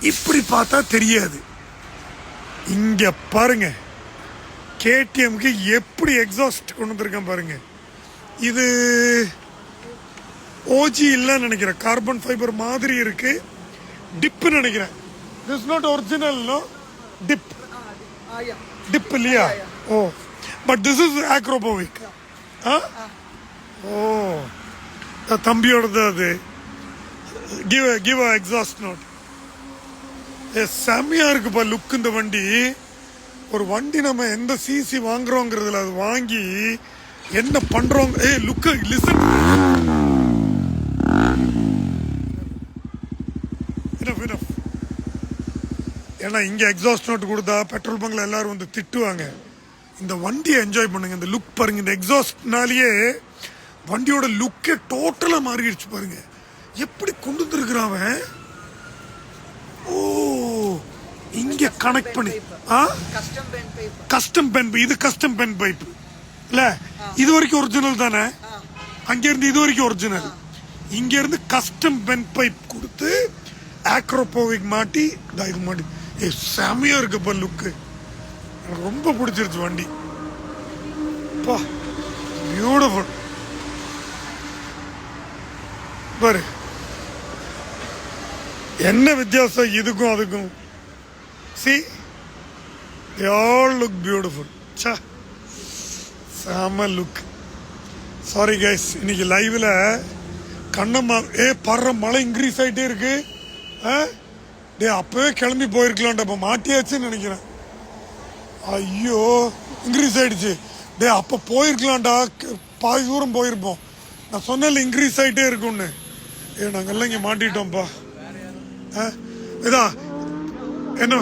இப்படி பார்த்தா தெரியாது. இங்க பாருங்க, கேடிஎம்க்கு எப்படி எக்ஸாஸ்ட் கொண்டு வந்திருக்கேன் பாருங்க. இது ஓஜி இல்லைன்னு நினைக்கிறேன், கார்பன் ஃபைபர் மாதிரி இருக்கு. டிப்னு நினைக்கிறேன். This not original, no tip. Tip இல்லையா? Oh, but this is Akrapovic. ஓ, தம்பியோடது அது. Give exhaust note. செம்மையா இருக்குப்பா லுக் இந்த வண்டி. ஒரு வண்டி நம்ம எந்த சிசி வாங்குறோங்கிறதுல அது வாங்கி என்ன பண்றோம். Look, listen. ஏன்னா இங்க எக்ஸாஸ்ட் நோட் கொடுத்தா பெட்ரோல் பங்க்ல எல்லாரும் வந்து திட்டுவாங்க. இந்த வண்டியை என்ஜாய் பண்ணுங்க. இந்த லுக் பாருங்க, இந்த எக்ஸாஸ்ட்னாலேயே வண்டியோட லுக்கே டோட்டலா மாறிடுச்சு பாருங்க. எப்படி கொண்டு வந்துருக்கிறான். ஓ, இங்க கனெக்ட் பண்ணி கஸ்டம் பென். இது கஸ்டம் பென் பைப் இல்ல, இது வரைக்கும் ஒரிஜினல் தானே. அங்க இருந்து இது வரைக்கும் ஒரிஜினல். இங்க இருந்து கஸ்டம் பென் பைப் கொடுத்து ஆக்ரோபோவிக் மாட்டி இது மாட்டி. செமையா இருக்குப்பா லுக்கு. எனக்கு ரொம்ப பிடிச்சிருச்சு வண்டி. பியூட்டிஃபுல் பாரு. என்ன வித்தியாசம் இதுக்கும் அதுக்கும்? see, they all look beautiful. cha sama look. sorry guys, இன்னைக்கு லைவ்ல கண்ணம்மா பர்ற மழை இன்க்ரீஸ் ஆயிட்டே இருக்கு. அப்பவே கிளம்பி போயிருக்கலாம்டா, இப்ப மாட்டியாச்சுன்னு நினைக்கிறேன். ஐயோ, இன்க்ரீஸ் ஆயிடுச்சு. அப்ப போயிருக்கலாம்டா, பாதி தூரம் போயிருப்போம். நான் சொன்னேன்ல இன்க்ரீஸ் ஆயிட்டே இருக்கும்னு. நாங்கெல்லாம் இங்க மாட்டிட்டோம்ப்பா. இதா என்ன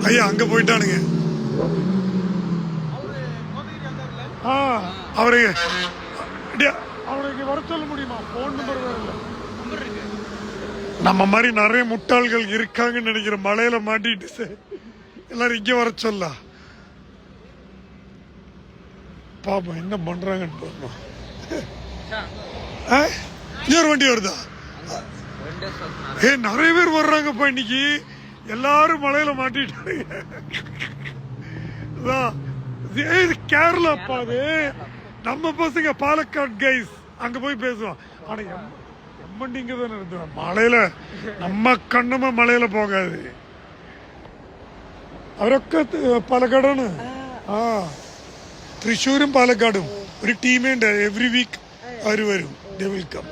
ஐயா அங்க போயிட்டானுங்க. அவருக்கு வர சொல்ல முடியுமா? போன் நம்பர் வேற இல்ல. நம்ம மாதிரி நிறைய முட்டாள்கள் இருக்காங்கன்னு நினைக்கிற. மலையில மாட்டிட்டு எல்லாரும் இங்க வர சொல்ல. பாப்போம் என்ன பண்றாங்கன்னு பாப்போம். இன்னொரு வண்டி வருதா? நிறைய பேர் வர்றாங்கப்பா இன்னைக்கு. எல்லாரும் மலையில மாட்டிட்டாங்க. கேரளாப்பா அது. நம்ம பசங்க பாலக்காடு கைஸ் அங்க போய் பேசுவோம். ஆனா எம்மண்டி இங்க தானே இருந்தோம். மலையில நம்ம கண்ணமா மலையில போகாது. അവരൊക്കെ പാലക്കാടാണ്. തൃശ്ശൂരും പാലക്കാടും ഒരു ടീമേ ഉണ്ട്. എവറി വീക്ക് അവർ വരും. They will come.